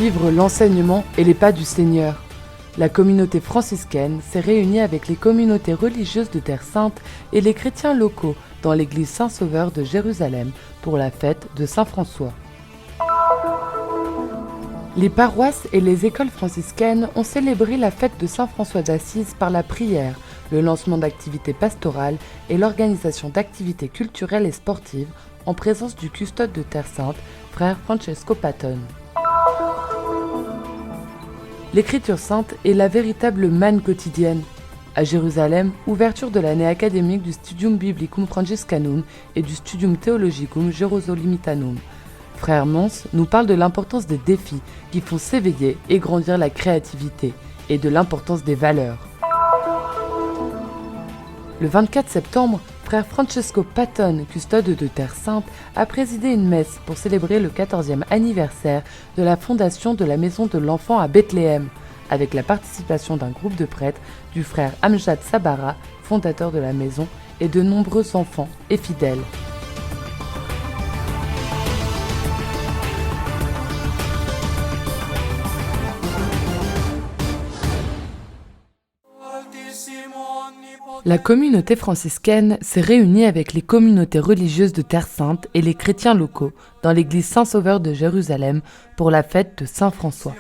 Suivre l'enseignement et les pas du Seigneur. La communauté franciscaine s'est réunie avec les communautés religieuses de Terre Sainte et les chrétiens locaux dans l'église Saint-Sauveur de Jérusalem pour la fête de Saint-François. Les paroisses et les écoles franciscaines ont célébré la fête de Saint-François d'Assise par la prière, le lancement d'activités pastorales et l'organisation d'activités culturelles et sportives en présence du custode de Terre Sainte, frère Francesco Patton. L'Écriture sainte est la véritable manne quotidienne. À Jérusalem, ouverture de l'année académique du Studium Biblicum Franciscanum et du Studium Theologicum Jerusalemitanum. Frère Mons nous parle de l'importance des défis qui font s'éveiller et grandir la créativité et de l'importance des valeurs. Le 24 septembre, frère Francesco Patton, custode de Terre Sainte, a présidé une messe pour célébrer le 14e anniversaire de la fondation de la Maison de l'Enfant à Bethléem, avec la participation d'un groupe de prêtres, du frère Amjad Sabara, fondateur de la maison, et de nombreux enfants et fidèles. La communauté franciscaine s'est réunie avec les communautés religieuses de Terre Sainte et les chrétiens locaux dans l'église Saint-Sauveur de Jérusalem pour la fête de Saint-François.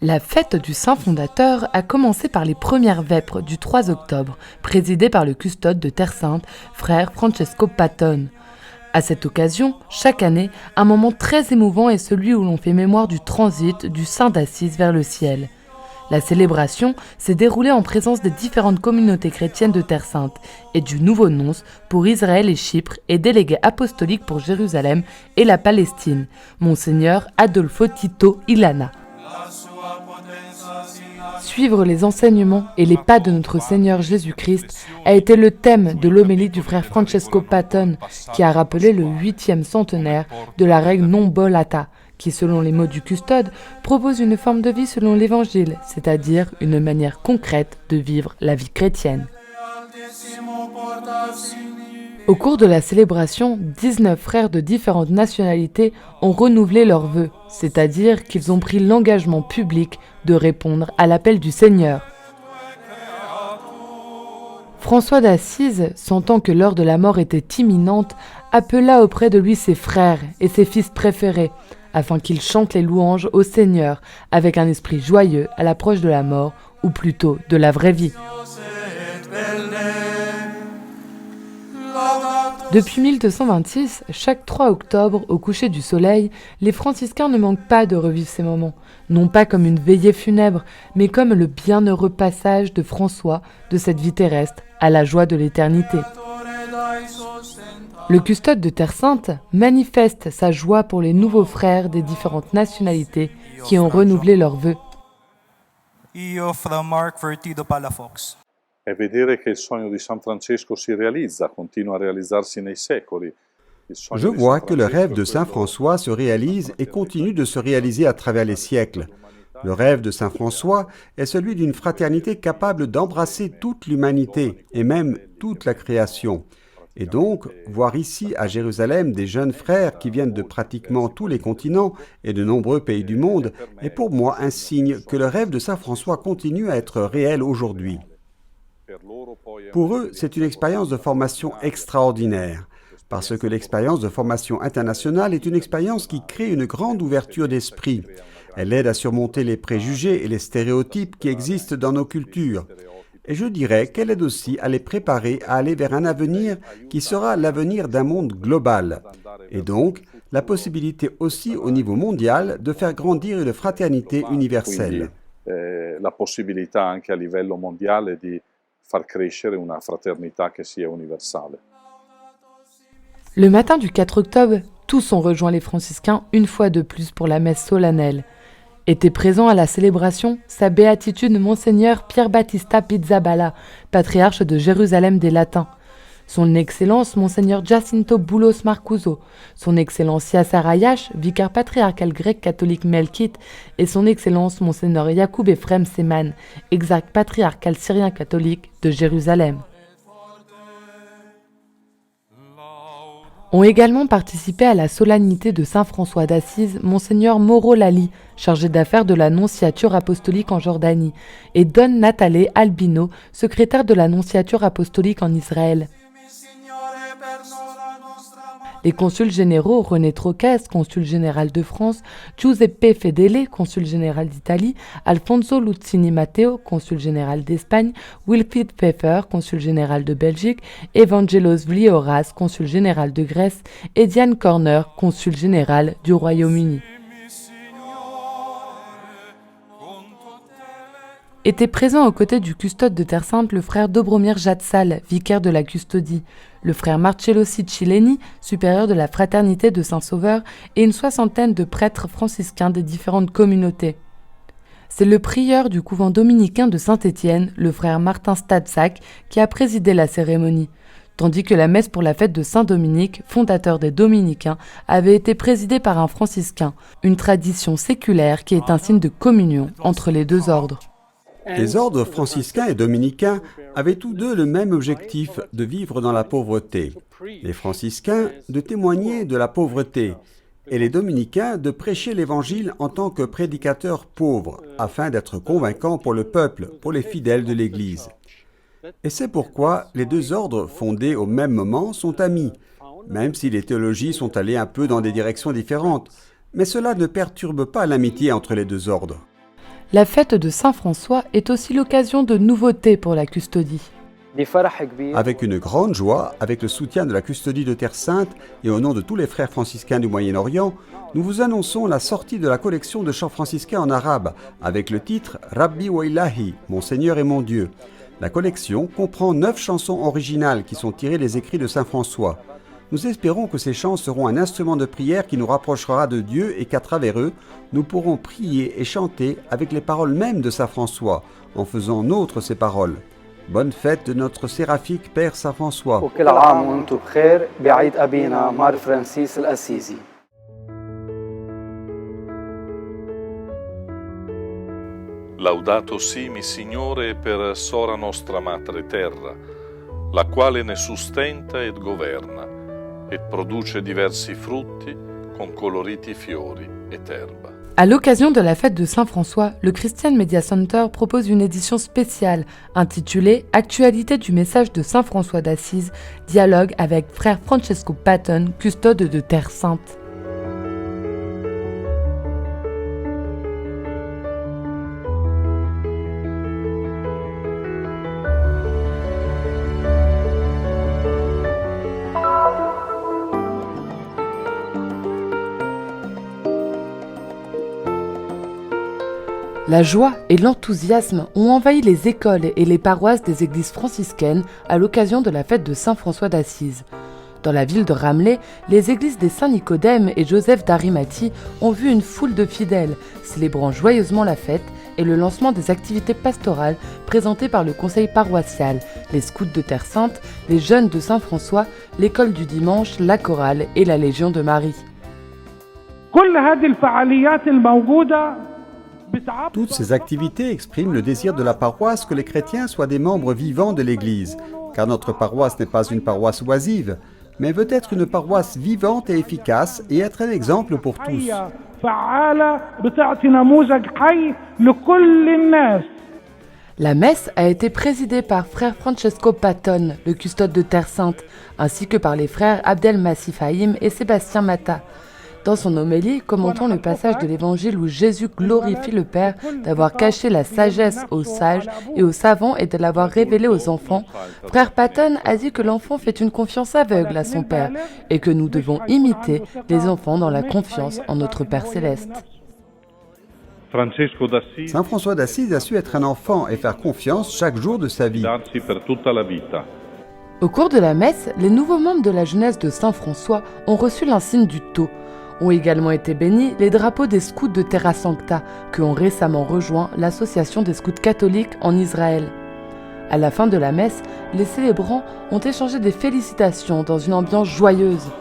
La fête du Saint fondateur a commencé par les premières vêpres du 3 octobre, présidées par le custode de Terre Sainte, frère Francesco Patton. À cette occasion, chaque année, un moment très émouvant est celui où l'on fait mémoire du transit du Saint d'Assise vers le ciel. La célébration s'est déroulée en présence des différentes communautés chrétiennes de Terre Sainte et du nouveau nonce pour Israël et Chypre et délégué apostolique pour Jérusalem et la Palestine, Monseigneur Adolfo Tito Ilana. Suivre les enseignements et les pas de notre Seigneur Jésus-Christ a été le thème de l'homélie du frère Francesco Patton qui a rappelé le 8e centenaire de la règle non bolata, qui, selon les mots du custode, propose une forme de vie selon l'Évangile, c'est-à-dire une manière concrète de vivre la vie chrétienne. Au cours de la célébration, 19 frères de différentes nationalités ont renouvelé leurs vœux, c'est-à-dire qu'ils ont pris l'engagement public de répondre à l'appel du Seigneur. François d'Assise, sentant que l'heure de la mort était imminente, appela auprès de lui ses frères et ses fils préférés, afin qu'ils chantent les louanges au Seigneur avec un esprit joyeux à l'approche de la mort, ou plutôt de la vraie vie. Depuis 1226, chaque 3 octobre, au coucher du soleil, les franciscains ne manquent pas de revivre ces moments, non pas comme une veillée funèbre, mais comme le bienheureux passage de François de cette vie terrestre à la joie de l'éternité. Le custode de Terre Sainte manifeste sa joie pour les nouveaux frères des différentes nationalités qui ont renouvelé leurs vœux. E vedere che il sogno di San Francesco si realizza, continua a realizzarsi nei secoli. Je vois que le rêve de Saint François se réalise et continue de se réaliser à travers les siècles. Le rêve de Saint François est celui d'une fraternité capable d'embrasser toute l'humanité et même toute la création. Et donc, voir ici à Jérusalem des jeunes frères qui viennent de pratiquement tous les continents et de nombreux pays du monde est pour moi un signe que le rêve de Saint François continue à être réel aujourd'hui. Pour eux, c'est une expérience de formation extraordinaire, parce que l'expérience de formation internationale est une expérience qui crée une grande ouverture d'esprit. Elle aide à surmonter les préjugés et les stéréotypes qui existent dans nos cultures. Et je dirais qu'elle aide aussi à les préparer à aller vers un avenir qui sera l'avenir d'un monde global. Et donc, la possibilité aussi au niveau mondial de faire grandir une fraternité universelle. La possibilità anche a livello mondiale di far crescere una fraternità che sia universale. Le matin du 4 octobre, tous ont rejoint les franciscains une fois de plus pour la messe solennelle. Était présent à la célébration sa béatitude Monseigneur Pier Battista Pizzaballa, patriarche de Jérusalem des Latins. Son Excellence Monseigneur Giacinto Boulos Marcuso, son Excellence Yasser Ayash, vicaire patriarcal grec catholique melkite, et son Excellence Monseigneur Yacoub Ephrem Seman, exarque patriarcal syrien catholique de Jérusalem. Ont également participé à la solennité de Saint François d'Assise, Monseigneur Mauro Lali, chargé d'affaires de la nonciature apostolique en Jordanie, et Don Natale Albino, secrétaire de la nonciature apostolique en Israël. Les consuls généraux René Troques, consul général de France, Giuseppe Fedele, consul général d'Italie, Alfonso Luzzini Matteo, consul général d'Espagne, Wilfried Pfeffer, consul général de Belgique, Evangelos Vlioras, consul général de Grèce, et Diane Corner, consul général du Royaume-Uni. Était présent aux côtés du custode de Terre Sainte le frère Dobromir Jatsal, vicaire de la custodie, le frère Marcello Cicileni, supérieur de la fraternité de Saint-Sauveur, et une soixantaine de prêtres franciscains des différentes communautés. C'est le prieur du couvent dominicain de Saint-Étienne, le frère Martin Stadsack, qui a présidé la cérémonie, tandis que la messe pour la fête de Saint-Dominique, fondateur des Dominicains, avait été présidée par un franciscain, une tradition séculaire qui est un signe de communion entre les deux ordres. Les ordres franciscains et dominicains avaient tous deux le même objectif de vivre dans la pauvreté. Les franciscains de témoigner de la pauvreté et les dominicains de prêcher l'Évangile en tant que prédicateurs pauvres, afin d'être convaincants pour le peuple, pour les fidèles de l'Église. Et c'est pourquoi les deux ordres fondés au même moment sont amis, même si les théologies sont allées un peu dans des directions différentes. Mais cela ne perturbe pas l'amitié entre les deux ordres. La fête de Saint-François est aussi l'occasion de nouveautés pour la custodie. Avec une grande joie, avec le soutien de la custodie de Terre Sainte et au nom de tous les frères franciscains du Moyen-Orient, nous vous annonçons la sortie de la collection de chants franciscains en arabe avec le titre « Rabbi wa Ilahi, mon Seigneur et mon Dieu ». La collection comprend 9 chansons originales qui sont tirées des écrits de Saint François. Nous espérons que ces chants seront un instrument de prière qui nous rapprochera de Dieu et qu'à travers eux, nous pourrons prier et chanter avec les paroles mêmes de Saint François, en faisant nôtres ces paroles. Bonne fête de notre séraphique Père Saint François. Laudato simi Signore per Sora nostra Madre Terra, la quale ne sustenta et governa, et produce diversi frutti con coloriti fiori et erba. À l'occasion de la fête de Saint-François, le Christian Media Center propose une édition spéciale intitulée « Actualité du message de Saint-François d'Assise, dialogue avec frère Francesco Patton, custode de Terre Sainte ». La joie et l'enthousiasme ont envahi les écoles et les paroisses des églises franciscaines à l'occasion de la fête de Saint-François d'Assise. Dans la ville de Ramleh, les églises des Saint-Nicodème et Joseph d'Arimathie ont vu une foule de fidèles, célébrant joyeusement la fête et le lancement des activités pastorales présentées par le conseil paroissial, les scouts de Terre Sainte, les jeunes de Saint-François, l'école du dimanche, la chorale et la Légion de Marie. Toutes ces activités expriment le désir de la paroisse que les chrétiens soient des membres vivants de l'Église, car notre paroisse n'est pas une paroisse oisive, mais veut être une paroisse vivante et efficace et être un exemple pour tous. La messe a été présidée par frère Francesco Patton, le custode de Terre Sainte, ainsi que par les frères Abdel Massif Haïm et Sébastien Mata. Dans son homélie, commentant le passage de l'Évangile où Jésus glorifie le Père d'avoir caché la sagesse aux sages et aux savants et de l'avoir révélée aux enfants, frère Patton a dit que l'enfant fait une confiance aveugle à son Père et que nous devons imiter les enfants dans la confiance en notre Père céleste. Saint François d'Assise a su être un enfant et faire confiance chaque jour de sa vie. Au cours de la messe, les nouveaux membres de la jeunesse de Saint François ont reçu l'insigne du tau. Ont également été bénis les drapeaux des scouts de Terra Sancta, qui ont récemment rejoint l'association des scouts catholiques en Israël. À la fin de la messe, les célébrants ont échangé des félicitations dans une ambiance joyeuse.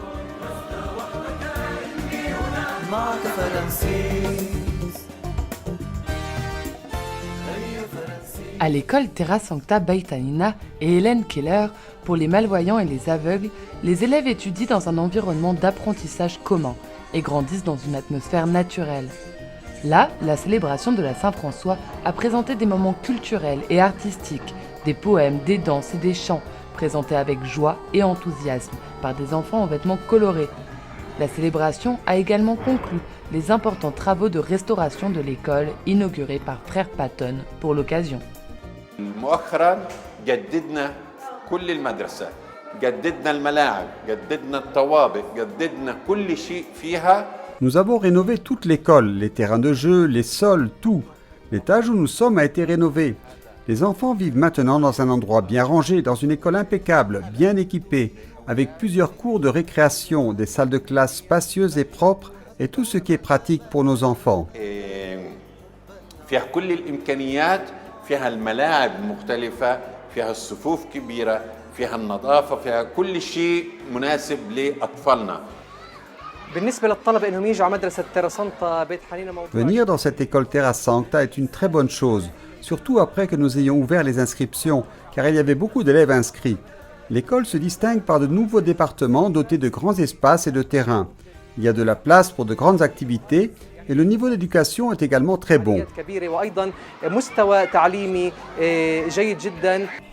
À l'école Terra Sancta Beitanina et Hélène Keller, pour les malvoyants et les aveugles, les élèves étudient dans un environnement d'apprentissage commun et grandissent dans une atmosphère naturelle. Là, la célébration de la Saint-François a présenté des moments culturels et artistiques, des poèmes, des danses et des chants, présentés avec joie et enthousiasme par des enfants en vêtements colorés. La célébration a également conclu les importants travaux de restauration de l'école inaugurés par Frère Patton pour l'occasion. مؤخرا جددنا كل المدرسة، جددنا الملاعب، جددنا الطوابق، جددنا كل شيء فيها. Nous avons rénové toute l'école, les terrains de jeu, les sols, tout. L'étage où nous sommes a été rénové. Les enfants vivent maintenant dans un endroit bien rangé, dans une école impeccable, bien équipée, avec plusieurs cours de récréation, des salles de classe spacieuses et propres, et tout ce qui est pratique pour nos enfants. فيها كل الإمكانيات، فيها الملاعب المختلفة، فيها الصفوف كبيرة، فيها النظافة، فيها كل شيء مناسب لأطفالنا. Venir dans cette école Terra Sancta est une très bonne chose, surtout après que nous ayons ouvert les inscriptions, car il y avait beaucoup d'élèves inscrits. L'école se distingue par de nouveaux départements dotés de grands espaces et de terrains. Il y a de la place pour de grandes activités et le niveau d'éducation est également très bon.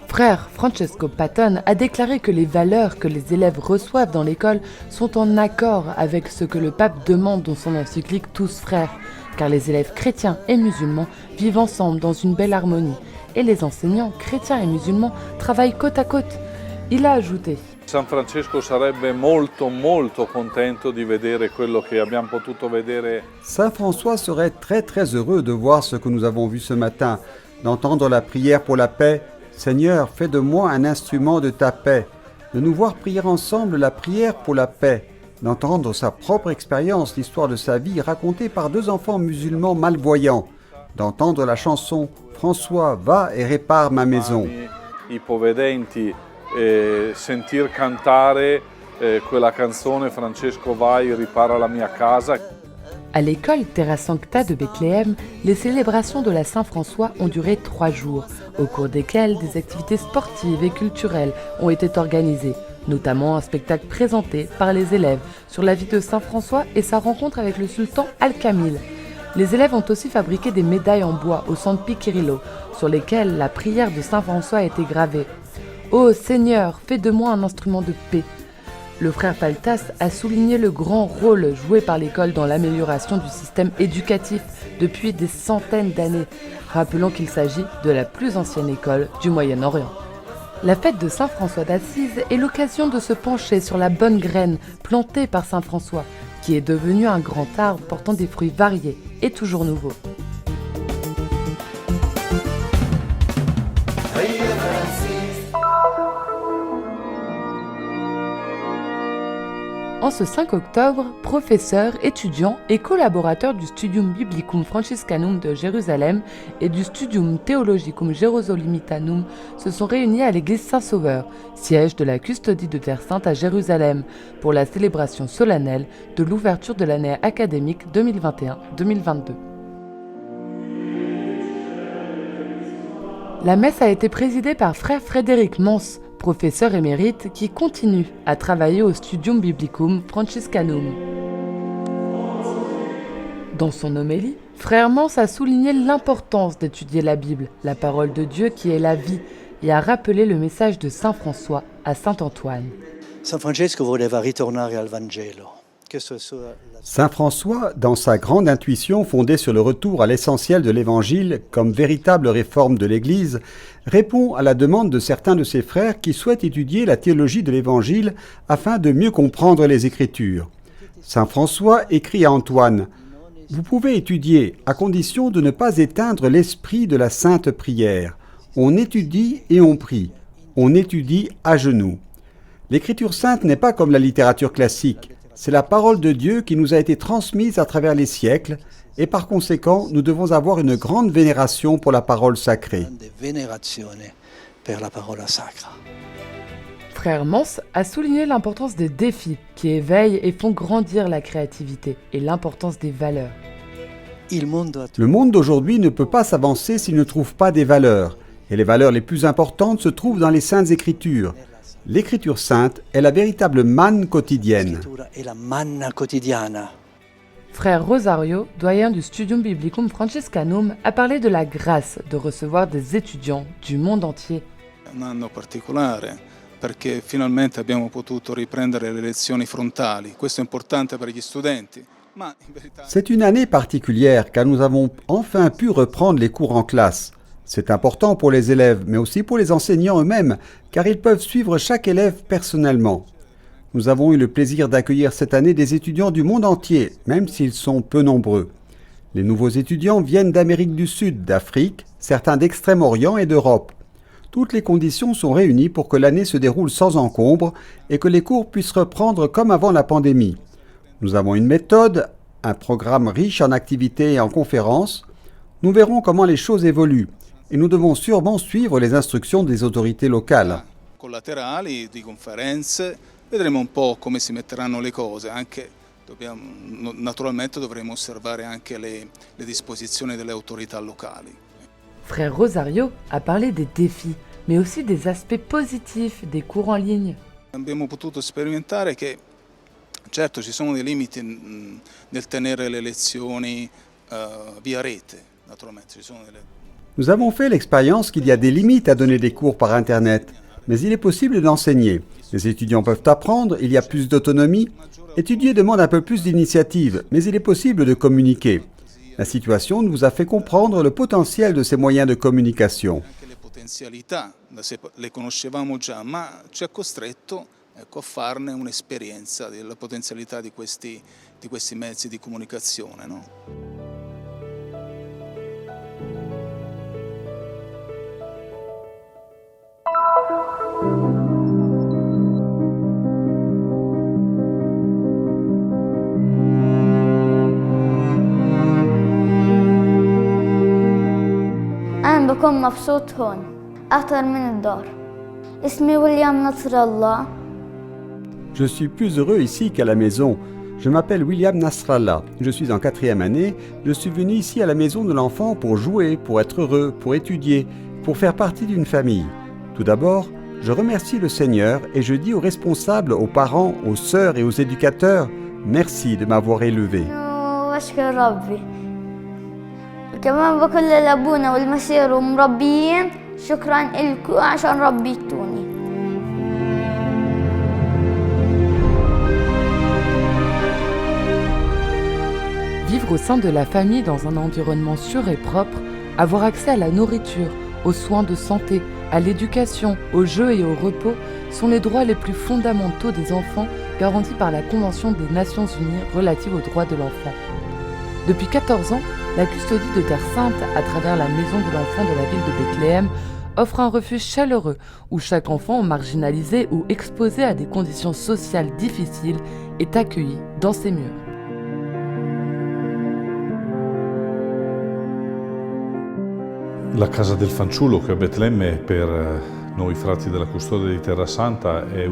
Frère Francesco Patton a déclaré que les valeurs que les élèves reçoivent dans l'école sont en accord avec ce que le pape demande dans son encyclique Tous frères, car les élèves chrétiens et musulmans vivent ensemble dans une belle harmonie et les enseignants chrétiens et musulmans travaillent côte à côte. Il a ajouté: San Francesco sarebbe molto contento di vedere quello che abbiamo potuto vedere. Saint François serait très heureux de voir ce que nous avons vu ce matin, d'entendre la prière pour la paix. Seigneur, fais de moi un instrument de ta paix. De nous voir prier ensemble la prière pour la paix. D'entendre sa propre expérience, l'histoire de sa vie racontée par deux enfants musulmans malvoyants. D'entendre la chanson « François, va et répare ma maison ». Ipovedenti, sentir cantare quella canzone Francesco vai e ripara la mia casa. À l'école Terra Sancta de Bethléem, les célébrations de la Saint-François ont duré 3 jours, au cours desquels des activités sportives et culturelles ont été organisées, notamment un spectacle présenté par les élèves sur la vie de Saint-François et sa rencontre avec le sultan Al-Kamil. Les élèves ont aussi fabriqué des médailles en bois au centre Piquerillo, sur lesquelles la prière de Saint-François a été gravée. « Ô Seigneur, fais de moi un instrument de paix ». Le frère Paltas a souligné le grand rôle joué par l'école dans l'amélioration du système éducatif depuis des centaines d'années, rappelant qu'il s'agit de la plus ancienne école du Moyen-Orient. La fête de Saint François d'Assise est l'occasion de se pencher sur la bonne graine plantée par Saint François, qui est devenu un grand arbre portant des fruits variés et toujours nouveaux. En ce 5 octobre, professeurs, étudiants et collaborateurs du Studium Biblicum Franciscanum de Jérusalem et du Studium Theologicum Jerusalemitanum se sont réunis à l'église Saint-Sauveur, siège de la custodie de Terre Sainte à Jérusalem, pour la célébration solennelle de l'ouverture de l'année académique 2021-2022. La messe a été présidée par frère Frédéric Mans, professeur émérite qui continue à travailler au Studium Biblicum Franciscanum. Dans son homélie, frère Mans a souligné l'importance d'étudier la Bible, la parole de Dieu qui est la vie, et a rappelé le message de Saint François à Saint Antoine. Saint François, dans sa grande intuition fondée sur le retour à l'essentiel de l'Évangile comme véritable réforme de l'Église, répond à la demande de certains de ses frères qui souhaitent étudier la théologie de l'Évangile afin de mieux comprendre les Écritures. Saint François écrit à Antoine: « Vous pouvez étudier à condition de ne pas éteindre l'esprit de la sainte prière. On étudie et on prie. On étudie à genoux. » L'Écriture sainte n'est pas comme la littérature classique. C'est la parole de Dieu qui nous a été transmise à travers les siècles et par conséquent, nous devons avoir une grande vénération pour la parole sacrée. Frère Mans a souligné l'importance des défis qui éveillent et font grandir la créativité et l'importance des valeurs. Le monde d'aujourd'hui ne peut pas s'avancer s'il ne trouve pas des valeurs. Et les valeurs les plus importantes se trouvent dans les Saintes Écritures. L'Écriture sainte est la véritable manne quotidienne. Frère Rosario, doyen du Studium Biblicum Franciscanum, a parlé de la grâce de recevoir des étudiants du monde entier. Un anno particolare perché finalmente abbiamo potuto riprendere le lezioni frontali. Questo è importante per gli studenti. C'est une année particulière car nous avons enfin pu reprendre les cours en classe. C'est important pour les élèves, mais aussi pour les enseignants eux-mêmes, car ils peuvent suivre chaque élève personnellement. Nous avons eu le plaisir d'accueillir cette année des étudiants du monde entier, même s'ils sont peu nombreux. Les nouveaux étudiants viennent d'Amérique du Sud, d'Afrique, certains d'Extrême-Orient et d'Europe. Toutes les conditions sont réunies pour que l'année se déroule sans encombre et que les cours puissent reprendre comme avant la pandémie. Nous avons une méthode, un programme riche en activités et en conférences. Nous verrons comment les choses évoluent et nous devons sûrement suivre les instructions des autorités locales. Collaterali di conferenze, vedremo un po' come si metteranno le cose, naturalmente dovremo osservare anche le disposizioni delle autorità locali. Frère Rosario a parlé des défis, mais aussi des aspects positifs des cours en ligne. Abbiamo potuto sperimentare che certo ci sono dei limiti nel tenere le lezioni via rete, naturalmente ci sono delle... Nous avons fait l'expérience qu'il y a des limites à donner des cours par Internet, mais il est possible d'enseigner. Les étudiants peuvent apprendre, il y a plus d'autonomie. Étudier demande un peu plus d'initiative, mais il est possible de communiquer. La situation nous a fait comprendre le potentiel de ces moyens de communication. Le potenzialità, le conoscevamo già, ma ci ha costretto a farne un'esperienza della potenzialità di questi mezzi di comunicazione, no? أنا بكون مبسوط هون أكتر من الدار. اسمي ويليام نصر الله. Je suis plus heureux ici qu'à la maison. Je m'appelle William Nasrallah. Je suis en 4e année. Je suis venu ici à la maison de l'enfant pour jouer, pour être heureux, pour étudier, pour faire partie d'une famille. Tout d'abord, je remercie le Seigneur et je dis aux responsables, aux parents, aux sœurs et aux éducateurs, merci de m'avoir élevé. وأشكر ربي. وكمان بقول لأبونا والمسير ومربيين شكرا لكم عشان ربيتوني. Vivre au sein de la famille dans un environnement sûr et propre, avoir accès à la nourriture, aux soins de santé, à l'éducation, au jeu et au repos sont les droits les plus fondamentaux des enfants garantis par la Convention des Nations Unies relative aux droits de l'enfant. Depuis 14 ans, la custodie de Terre Sainte, à travers la maison de l'enfant de la ville de Bethléem, offre un refuge chaleureux où chaque enfant marginalisé ou exposé à des conditions sociales difficiles est accueilli dans ses murs. La casa del fanciullo qui a Betlemme per noi frati della custodia di Terra Santa è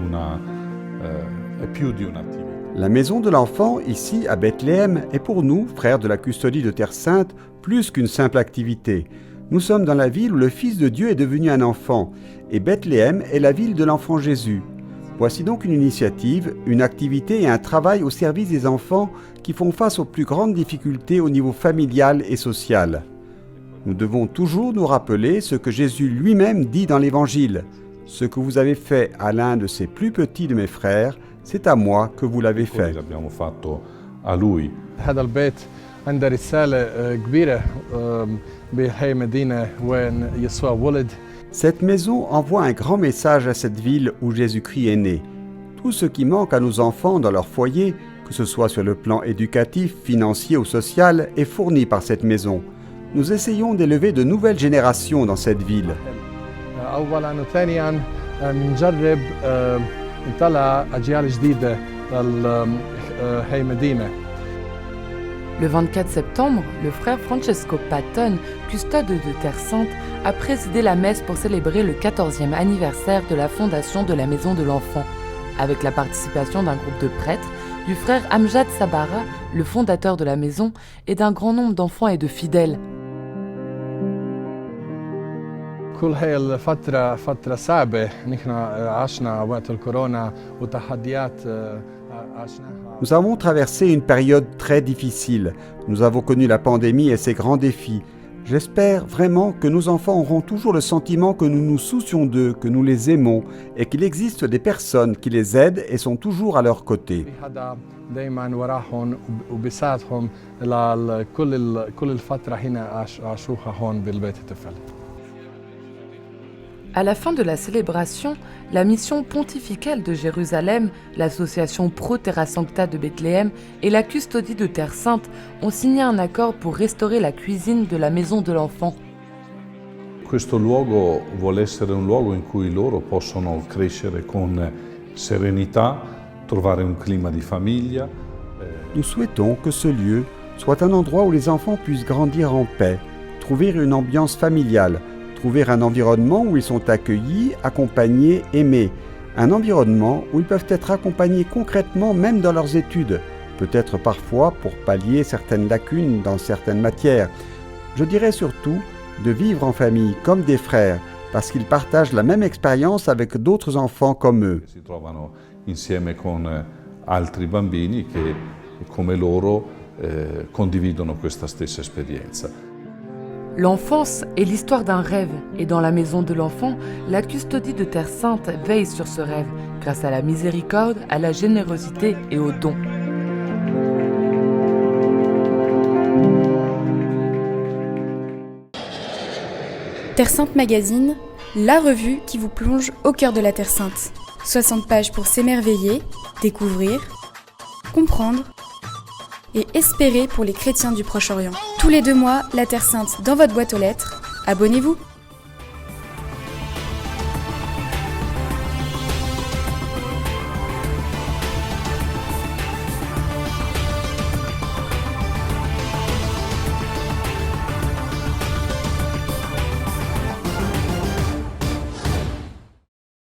più di un'attività. La maison de l'enfant, ici à Bethléem, est pour nous, frères de la custodie de Terre Sainte, plus qu'une simple activité. Nous sommes dans la ville où le Fils de Dieu est devenu un enfant, et Bethléem est la ville de l'enfant Jésus. Voici donc une initiative, une activité et un travail au service des enfants qui font face aux plus grandes difficultés au niveau familial et social. Nous devons toujours nous rappeler ce que Jésus lui-même dit dans l'Évangile. « Ce que vous avez fait à l'un de ces plus petits de mes frères, c'est à moi que vous l'avez fait. » L'abbiamo fatto a lui. هذا البيت عنده رسالة كبيرة بهاي مدينة وين يسوع ولد. Cette maison envoie un grand message à cette ville où Jésus-Christ est né. Tout ce qui manque à nos enfants dans leur foyer, que ce soit sur le plan éducatif, financier ou social, est fourni par cette maison. Nous essayons d'élever de nouvelles générations dans cette ville. أولاً وثانياً بنجرب نطلع أجيال جديدة لهاي مدينة. Le 24 septembre, le frère Francesco Patton, custode de Terre Sainte, a présidé la messe pour célébrer le 14e anniversaire de la fondation de la Maison de l'Enfant, avec la participation d'un groupe de prêtres, du frère Amjad Sabara, le fondateur de la maison, et d'un grand nombre d'enfants et de fidèles. كل هاي الفترة فترة صعبة نحن عشنا وقت الكورونا وتحديات عشناها. Nous avons traversé une période très difficile. Nous avons connu la pandémie et ses grands défis. J'espère vraiment que nos enfants auront toujours le sentiment que nous nous soucions d'eux, que nous les aimons et qu'il existe des personnes qui les aident et sont toujours à leur côté. دايما وراهم وبيساعدهم كل الفترة هنا عاشوها هون بالبيت الطفل. À la fin de la célébration, la mission pontificale de Jérusalem, l'association Pro Terra Sancta de Bethléem et la custodie de Terre Sainte ont signé un accord pour restaurer la cuisine de la maison de l'enfant. Questo luogo vuole essere un luogo in cui loro possono crescere con serenità, trovare un clima di famiglia. Nous souhaitons que ce lieu soit un endroit où les enfants puissent grandir en paix, trouver une ambiance familiale, trouver un environnement où ils sont accueillis, accompagnés, aimés. Un environnement où ils peuvent être accompagnés concrètement même dans leurs études, peut-être parfois pour pallier certaines lacunes dans certaines matières. Je dirais surtout de vivre en famille comme des frères, parce qu'ils partagent la même expérience avec d'autres enfants comme eux. Si trovano insieme con altri bambini che come loro condividono questa stessa esperienza. L'enfance est l'histoire d'un rêve, et dans la maison de l'enfant, la custodie de Terre Sainte veille sur ce rêve, grâce à la miséricorde, à la générosité et au don. Terre Sainte Magazine, la revue qui vous plonge au cœur de la Terre Sainte. 60 pages pour s'émerveiller, découvrir, comprendre et espérer pour les chrétiens du Proche-Orient. Tous les 2 mois, la Terre Sainte dans votre boîte aux lettres. Abonnez-vous!